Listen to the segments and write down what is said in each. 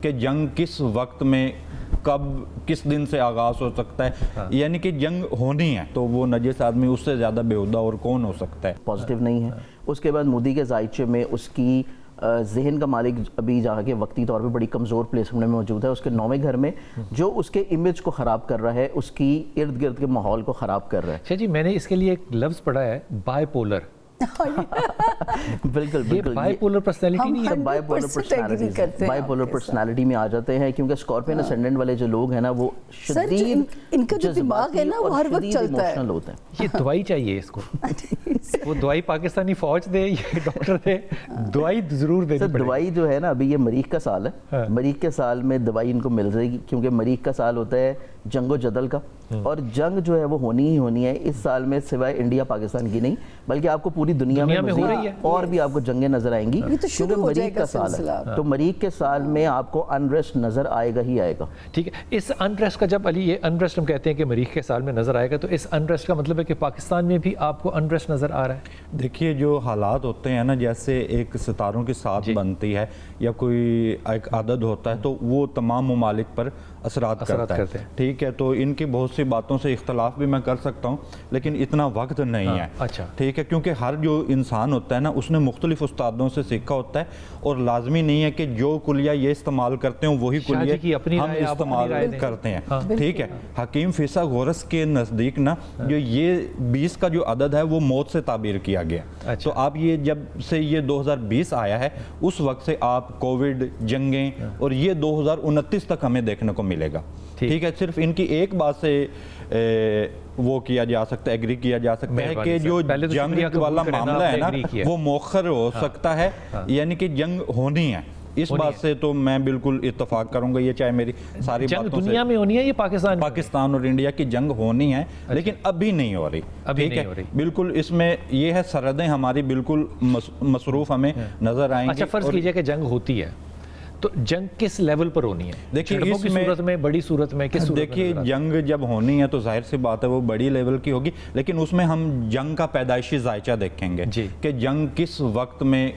کہ جنگ کس وقت میں کب کس دن سے آغاز ہو سکتا ہے، یعنی کہ جنگ ہونی ہے تو وہ نجس آدمی اس سے زیادہ بےہودہ اور کون ہو سکتا ہے۔ پازیٹیو نہیں ہے۔ اس کے بعد مودی کے ذائچے میں اس کی ذہن کا مالک ابھی جہاں کے وقتی طور پہ بڑی کمزور پلیسمنٹ میں موجود ہے، اس کے 9ویں گھر میں جو اس کے امیج کو خراب کر رہا ہے، اس کی ارد گرد کے ماحول کو خراب کر رہا ہے۔ اچھا جی، میں نے اس کے لیے ایک لفظ پڑھا ہے، بائی پولر۔ بالکل بالکل، بائی پولر پرسنالٹی نہیں ہے، by polar personality, by polar personality میں آ جاتے ہیں، کیونکہ اسکارپین اسینڈنٹ والے جو لوگ ہیں نا وہ شدید ان کا جو دماغ ہے نا وہ ہر وقت چلتا ہے، ہوتے ہیں۔ یہ دوائی چاہیے اس کو، وہ دوائی پاکستانی فوج دے یا ڈاکٹر دے، دوائی ضرور دے۔ دوائی جو ہے نا، ابھی یہ مریخ کا سال ہے، مریخ کے سال میں دوائی ان کو مل جائے گی، کیونکہ مریخ کا سال ہوتا ہے جنگ و جدل کا، اور جنگ جو ہے وہ ہونی ہی ہونی ہے اس سال میں، سوائے انڈیا پاکستان کی نہیں بلکہ آپ کو پوری دنیا میں ہو رہی ہے، اور بھی آپ کو جنگیں نظر آئیں گی، کیونکہ مریخ کا سال ہے۔ تو مریخ کے سال میں آپ کو انریسٹ نظر آئے گا ہی آئے گا۔ ٹھیک ہے، اس انریسٹ کا جب علی یہ انریسٹ ہم کہتے ہیں کہ مریخ کے سال میں نظر آئے گا، تو اس انریسٹ کا مطلب ہے کہ پاکستان میں بھی آپ کو انریسٹ نظر آ رہا ہے؟ دیکھیے، جو حالات ہوتے ہیں نا، جیسے ایک ستاروں کی ساتھ بنتی ہے یا کوئی ایک عدد ہوتا ہے تو وہ تمام ممالک پر اثرات کرتا ہے، ٹھیک ہے۔ تو ان کی بہت سی باتوں سے اختلاف بھی میں کر سکتا ہوں، لیکن اتنا وقت نہیں ہے، اچھا ٹھیک ہے، کیونکہ ہر جو انسان ہوتا ہے نا اس نے مختلف استادوں سے سیکھا ہوتا ہے، اور لازمی نہیں ہے کہ جو کلیہ یہ استعمال کرتے ہیں وہی کلیہ ہم استعمال کرتے ہیں، ٹھیک ہے۔ حکیم فیصا غورس کے نزدیک نا جو یہ 20 کا جو عدد ہے وہ موت سے تعبیر کیا گیا، تو آپ یہ جب سے یہ 2020 آیا ہے اس وقت سے آپ کووڈ، جنگیں، اور یہ 2029 تک ہمیں دیکھنے کو ملے گا، ٹھیک ہے۔ صرف ان کی ایک بات سے وہ کیا جا سکتا ہے، ایگری کیا جا سکتا ہے کہ جو جنگ والا معاملہ ہے نا وہ مؤخر ہو سکتا ہے، یعنی کہ جنگ ہونی ہے، اس بات سے تو میں بالکل اتفاق کروں گا، یہ چاہے میری ساری باتوں سے۔ دنیا میں ہونی ہے یہ پاکستان اور انڈیا کی جنگ ہونی ہے، لیکن ابھی نہیں ہو رہی، ٹھیک ہے۔ بالکل اس میں یہ ہے سرحدیں ہماری بالکل مصروف ہمیں نظر آئیں گی۔ اچھا، فرض کیجئے کہ جنگ ہوتی ہے تو جنگ کس لیول پر ہونی ہے؟ دیکھیے اس صورت میں، بڑی صورت میں، کس صورت میں؟ دیکھیے، جنگ جب ہونی ہے تو ظاہر سی بات ہے وہ بڑی لیول کی ہوگی، لیکن اس میں ہم جنگ کا پیدائشی ذائچہ دیکھیں گے کہ جنگ کس وقت میں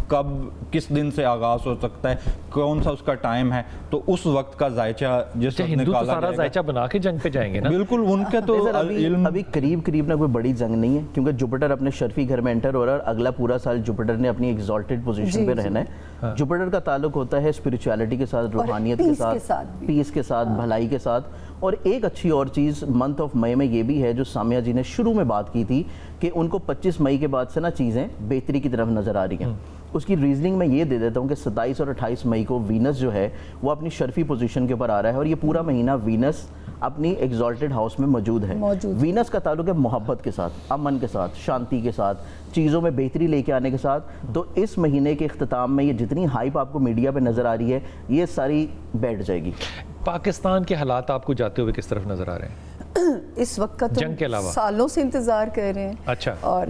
کب کس دن سے آغاز ہو سکتا ہے، کون سا اس کا ٹائم ہے، تو اس وقت کا ذائچہ جس وقت ہندو تو نکالا سارا ذائچہ بنا کے جنگ پہ جائیں گے نا؟ بالکل، ان کے تو ابھی قریب نہ کوئی بڑی جنگ نہیں ہے، کیونکہ جوپیٹر اپنے شرفی گھر میں انٹر ہو رہا ہے، اور اگلا پورا سال جوپیٹر نے اپنی ایگزالٹڈ پوزیشن پہ رہنا ہے۔ جوپیٹر کا تعلق ہوتا ہے اسپریچولیٹی کے ساتھ، روحانیت کے ساتھ، پیس کے ساتھ، بھلائی کے ساتھ۔ اور ایک اچھی اور چیز منتھ آف مئی میں یہ بھی ہے جو سامیہ جی نے شروع میں بات کی تھی کہ ان کو 25 مئی کے بعد سے نا چیزیں بہتری کی طرف نظر آ رہی ہیں۔ اس کی ریزننگ میں یہ دے دیتا ہوں کہ 27 اور 28 مئی کو وینس جو ہے وہ اپنی شرفی پوزیشن کے اوپر آ رہا ہے، اور یہ پورا مہینہ وینس اپنی ایگزالٹڈ ہاؤس میں موجود ہے۔ وینس کا تعلق ہے محبت کے ساتھ، امن کے ساتھ، شانتی کے ساتھ، چیزوں میں بہتری لے کے آنے کے ساتھ۔ تو اس مہینے کے اختتام میں یہ جتنی ہائپ آپ کو میڈیا پہ نظر آ رہی ہے یہ ساری بیٹھ جائے گی۔ پاکستان کے حالات آپ کو جاتے ہوئے کس طرف نظر آ رہے ہیں اس وقت کا؟ جنگ کے علاوہ سالوں سے انتظار کر رہے ہیں۔ اچھا، اور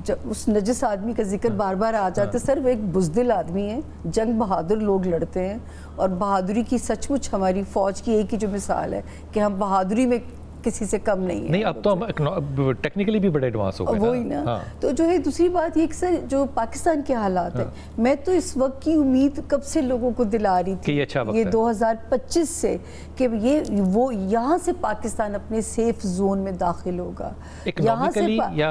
جب اس نجس آدمی کا ذکر بار بار آ جاتا ہے، صرف ایک بزدل آدمی ہے، جنگ بہادر لوگ لڑتے ہیں، اور بہادری کی سچ مچ ہماری فوج کی ایک ہی جو مثال ہے کہ ہم بہادری میں کسی سے کم نہیں ہے۔ نہیں، اب تو ہم ٹیکنیکلی بھی بڑے ایڈوانس ہو گئے وہی نا۔ تو جو ہے دوسری بات یہ کہ سر جو پاکستان کے حالات ہیں، میں تو اس وقت کی امید کب سے لوگوں کو دلا رہی تھی یہ 2025 سے کہ وہ یہاں سے پاکستان اپنے سیف زون میں داخل ہوگا۔ یہاں سے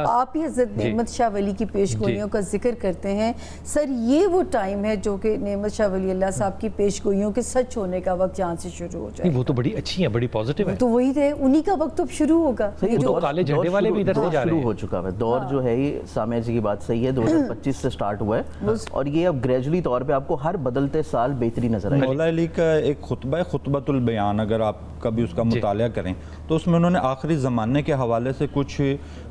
آپ ہی حضرت نعمت شاہ ولی کی پیش گوئیوں کا ذکر کرتے ہیں، سر یہ وہ ٹائم ہے جو کہ نعمت شاہ ولی اللہ صاحب کی پیش گوئیوں کے سچ ہونے کا وقت یہاں سے شروع ہو جائے۔ وہ تو بڑی اچھی ہیں، بڑی پازیٹیو ہیں، تو وہی ہے، انہی کا وقت اب شروع ہوگا۔ کالے جھنڈے والے بھی ادھر سے جا رہے ہیں، شروع ہو چکا ہے دور جو ہے، یہ سامیہ جی کی بات صحیح ہے، 2025 سے سٹارٹ ہوا ہے، اور یہ اب گریجولی طور پہ آپ کو ہر بدلتے سال بہتری نظر آئے گی۔ مولا علی کا ایک خطبہ ہے، خطبۃ البیان، اگر آپ کبھی اس کا مطالعہ کریں تو اس میں انہوں نے آخری زمانے کے حوالے سے کچھ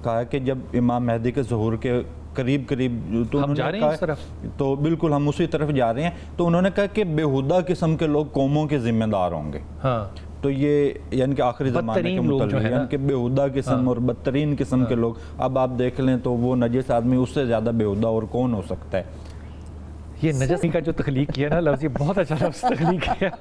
کہا کہ جب امام مہدی کے ظہور کے قریب تو ہم جا رہے ہیں اس طرف، تو بالکل ہم اسی طرف جا رہے ہیں۔ تو انہوں نے کہا کہ بےہودہ قسم کے لوگ قوموں کے ذمہ دار ہوں گے، تو یہ یعنی کہ آخری زمانے کے متعلق، یعنی کہ بےہودہ قسم اور بدترین قسم کے لوگ، اب آپ دیکھ لیں تو وہ نجس آدمی اس سے زیادہ بےہودہ اور کون ہو سکتا ہے؟ یہ نجس کا جو تخلیق کیا نا لفظ، یہ بہت اچھا لفظ تخلیق کیا۔